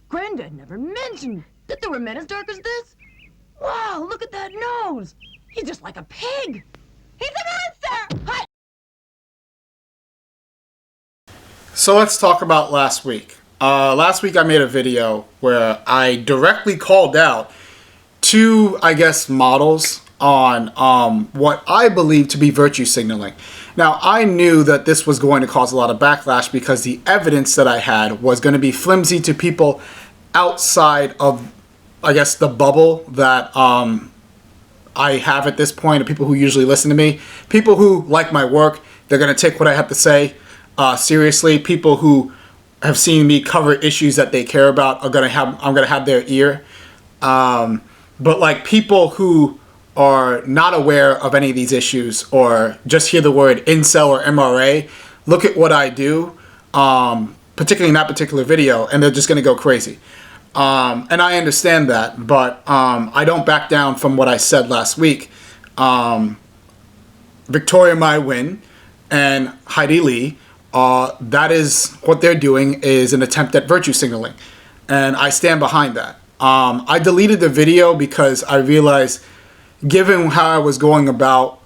Granddad never mentioned that there were men as dark as this. Wow, look at that nose. He's just like a pig. He's a monster! Hi. So let's talk about last week. Last week I made a video where I directly called out two, I guess, models on what I believe to be virtue signaling. Now, I knew that this was going to cause a lot of backlash because the evidence that I had was going to be flimsy to people outside of, I guess, the bubble that I have at this point, of people who usually listen to me. People who like my work, they're going to take what I have to say seriously. People who have seen me cover issues that they care about I'm going to have their ear. But like people who are not aware of any of these issues or just hear the word incel or MRA, look at what I do, particularly in that particular video, and they're just going to go crazy. And I understand that, but I don't back down from what I said last week. Victoria Nguyen and Heidi Lee, that is what they're doing, is an attempt at virtue signaling. And I stand behind that. I deleted the video because I realized, given how I was going about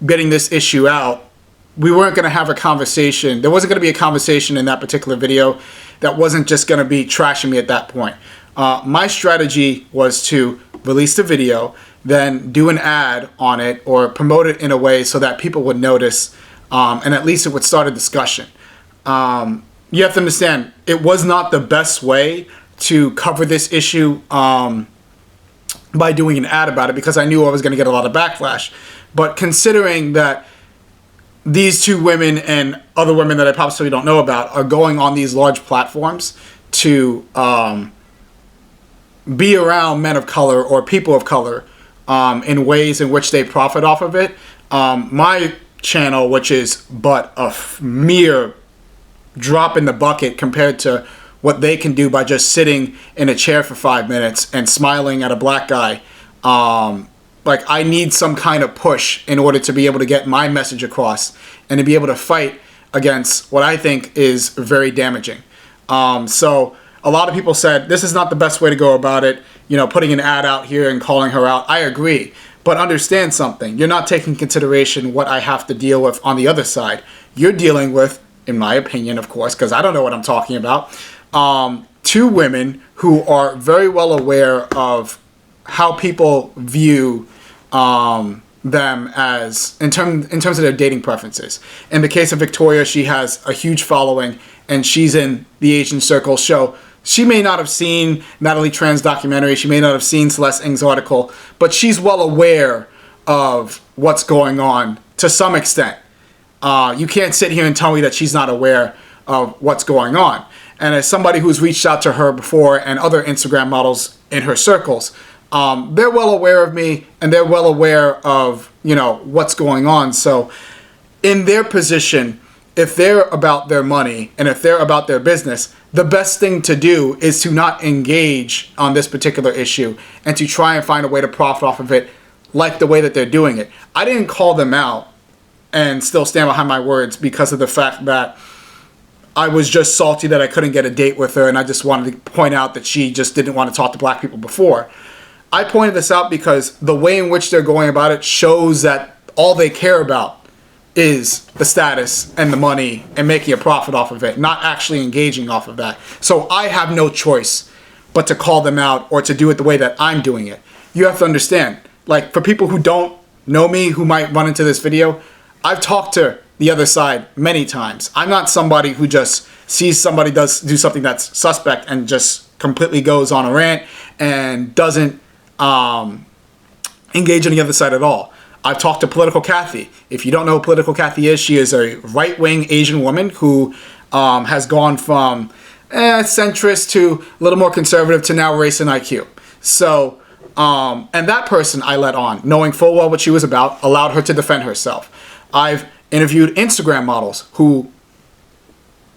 getting this issue out, we weren't going to have a conversation. There wasn't going to be a conversation in that particular video that wasn't just going to be trashing me at that point. My strategy was to release the video, then do an ad on it or promote it in a way so that people would notice, and at least it would start a discussion. You have to understand, it was not the best way to cover this issue by doing an ad about it, because I knew I was going to get a lot of backlash. But considering that these two women and other women that I possibly don't know about are going on these large platforms to be around men of color or people of color in ways in which they profit off of it, my channel, which is but a mere drop in the bucket compared to what they can do by just sitting in a chair for 5 minutes and smiling at a black guy. Like, I need some kind of push in order to be able to get my message across and to be able to fight against what I think is very damaging. So a lot of people said, this is not the best way to go about it, you know, putting an ad out here and calling her out. I agree. But understand something. You're not taking consideration what I have to deal with on the other side. You're dealing with, in my opinion, of course, because I don't know what I'm talking about, two women who are very well aware of how people view them as in terms of their dating preferences. In the case of Victoria, she has a huge following and she's in the Asian circle. So she may not have seen Natalie Tran's documentary, she may not have seen Celeste Ng's article, but she's well aware of what's going on to some extent. You can't sit here and tell me that she's not aware of what's going on. And as somebody who's reached out to her before and other Instagram models in her circles, they're well aware of me and they're well aware of, you know, what's going on. So in their position, if they're about their money and if they're about their business, the best thing to do is to not engage on this particular issue and to try and find a way to profit off of it like the way that they're doing it. I didn't call them out and still stand behind my words because of the fact that I was just salty that I couldn't get a date with her, and I just wanted to point out that she just didn't want to talk to black people before. I pointed this out because the way in which they're going about it shows that all they care about is the status and the money and making a profit off of it, not actually engaging off of that. So I have no choice but to call them out or to do it the way that I'm doing it. You have to understand, like, for people who don't know me, who might run into this video, I've talked to the other side many times. I'm not somebody who just sees somebody do something that's suspect and just completely goes on a rant and doesn't engage on the other side at all. I've talked to Political Kathy. If you don't know who Political Kathy is, she is a right-wing Asian woman who has gone from centrist to a little more conservative to now race and IQ. So, and that person I let on, knowing full well what she was about, allowed her to defend herself. I've interviewed Instagram models who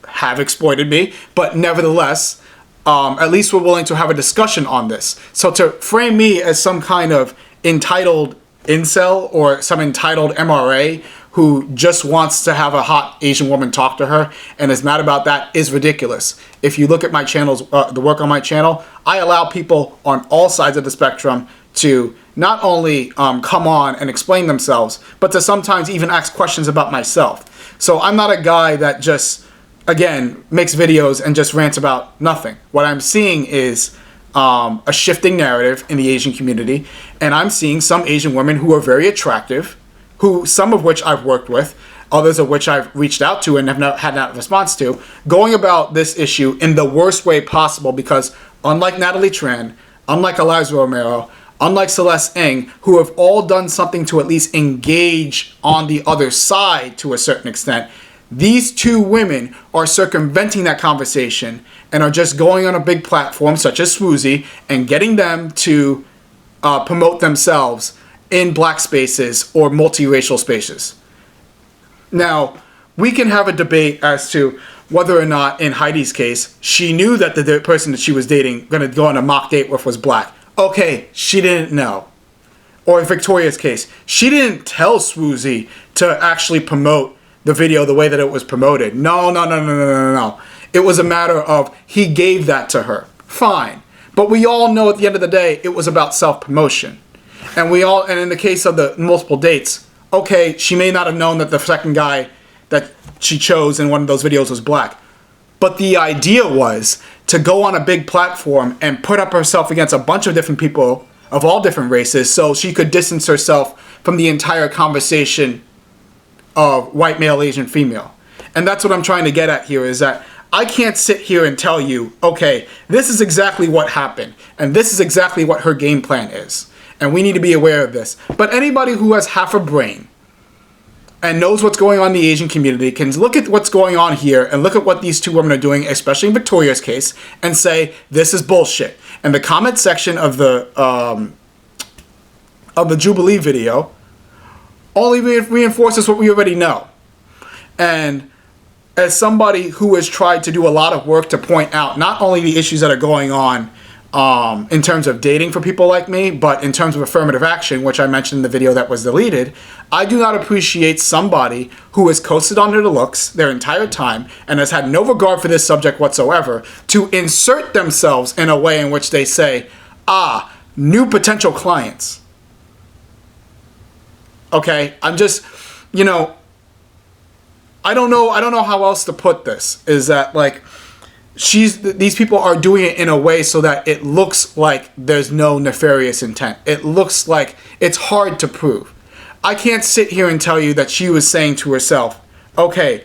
have exploited me, but nevertheless, at least we're willing to have a discussion on this. So to frame me as some kind of entitled incel or some entitled MRA who just wants to have a hot Asian woman talk to her and is mad about that is ridiculous. If you look at my channel's, the work on my channel, I allow people on all sides of the spectrum to not only come on and explain themselves, but to sometimes even ask questions about myself. So I'm not a guy that just, again, makes videos and just rants about nothing. What I'm seeing is a shifting narrative in the Asian community, and I'm seeing some Asian women who are very attractive, who some of which I've worked with, others of which I've reached out to and have not had that response to, going about this issue in the worst way possible, because unlike Natalie Tran, unlike Eliza Romero, unlike Celeste Ng, who have all done something to at least engage on the other side to a certain extent, these two women are circumventing that conversation and are just going on a big platform such as Swoozie and getting them to promote themselves in black spaces or multiracial spaces. Now, we can have a debate as to whether or not, in Heidi's case, she knew that the person that she was dating, going to go on a mock date with, was black. Okay, she didn't know. Or in Victoria's case, she didn't tell Swoozie to actually promote the video the way that it was promoted. No. It was a matter of he gave that to her. Fine. But we all know at the end of the day, it was about self-promotion. And in the case of the multiple dates, okay, she may not have known that the second guy that she chose in one of those videos was black. But the idea was to go on a big platform and put up herself against a bunch of different people of all different races so she could distance herself from the entire conversation of white male, Asian female. And that's what I'm trying to get at here, is that I can't sit here and tell you, okay, this is exactly what happened, and this is exactly what her game plan is. And we need to be aware of this. But anybody who has half a brain and knows what's going on in the Asian community can look at what's going on here and look at what these two women are doing, especially in Victoria's case, and say, this is bullshit. And the comment section of the Jubilee video only reinforces what we already know. And as somebody who has tried to do a lot of work to point out not only the issues that are going on in terms of dating for people like me, but in terms of affirmative action, which I mentioned in the video that was deleted, I do not appreciate somebody who has coasted on their looks their entire time and has had no regard for this subject whatsoever to insert themselves in a way in which they say, new potential clients. Okay, I'm just, I don't know how else to put this, is that, like, these people are doing it in a way so that it looks like there's no nefarious intent. It looks like it's hard to prove. I can't sit here and tell you that she was saying to herself, okay,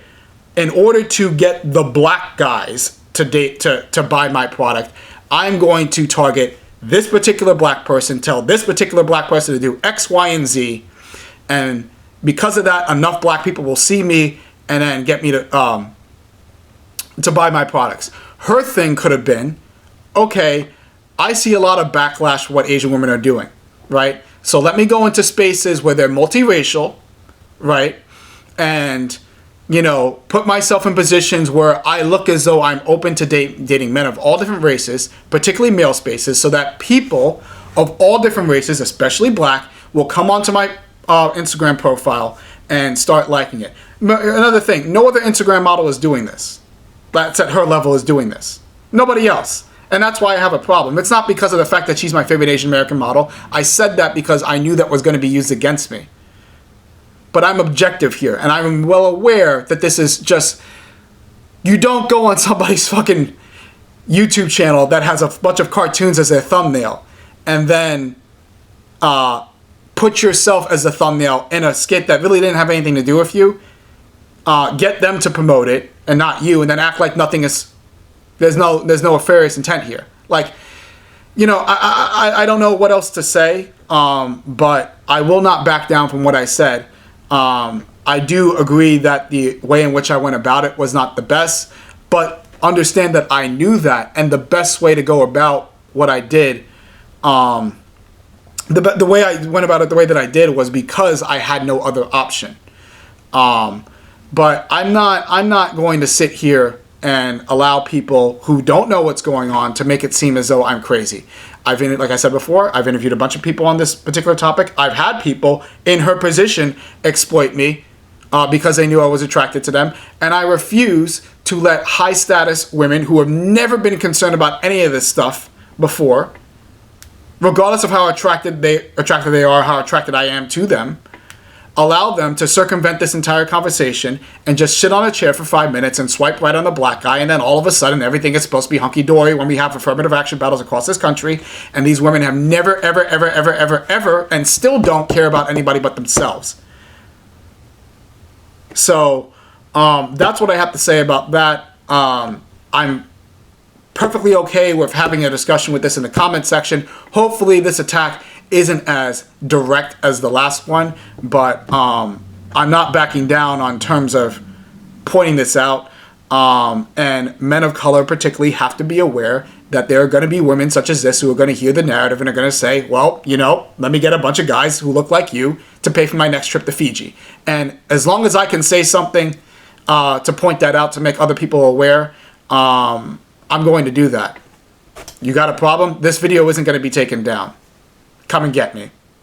in order to get the black guys to buy my product, I'm going to target this particular black person, tell this particular black person to do X, Y, and Z, and because of that, enough black people will see me and then get me to buy my products. Her thing could have been, okay, I see a lot of backlash for what Asian women are doing, right? So let me go into spaces where they're multiracial, right? And, put myself in positions where I look as though I'm open to dating men of all different races, particularly male spaces, so that people of all different races, especially black, will come onto my Instagram profile and start liking it. Another thing, no other Instagram model is doing this. That's at her level is doing this. Nobody else. And that's why I have a problem. It's not because of the fact that she's my favorite Asian American model. I said that because I knew that was going to be used against me. But I'm objective here, and I'm well aware that this is just... You don't go on somebody's fucking YouTube channel that has a bunch of cartoons as their thumbnail, and then put yourself as the thumbnail in a skit that really didn't have anything to do with you, get them to promote it, and not you, and then act like nothing is... There's no nefarious intent here. Like, I don't know what else to say, but I will not back down from what I said. I do agree that the way in which I went about it was not the best, but understand that I knew that, and the best way to go about what I did, the way I went about it the way that I did was because I had no other option. But I'm not going to sit here and allow people who don't know what's going on to make it seem as though I'm crazy. Like I said before, I've interviewed a bunch of people on this particular topic. I've had people in her position exploit me because they knew I was attracted to them. And I refuse to let high status women who have never been concerned about any of this stuff before, regardless of how attracted they are, how attracted I am to them, allow them to circumvent this entire conversation and just sit on a chair for 5 minutes and swipe right on the black guy, and then all of a sudden everything is supposed to be hunky-dory when we have affirmative action battles across this country, and these women have never, ever, ever, ever, ever, ever, and still don't care about anybody but themselves. So, that's what I have to say about that. I'm perfectly okay with having a discussion with this in the comment section. Hopefully this attack isn't as direct as the last one, but I'm not backing down on terms of pointing this out. And men of color particularly have to be aware that there are going to be women such as this who are going to hear the narrative and are going to say, well, you know, let me get a bunch of guys who look like you to pay for my next trip to Fiji. And as long as I can say something to point that out, to make other people aware, I'm going to do that. You got a problem? This video isn't going to be taken down. Come and get me.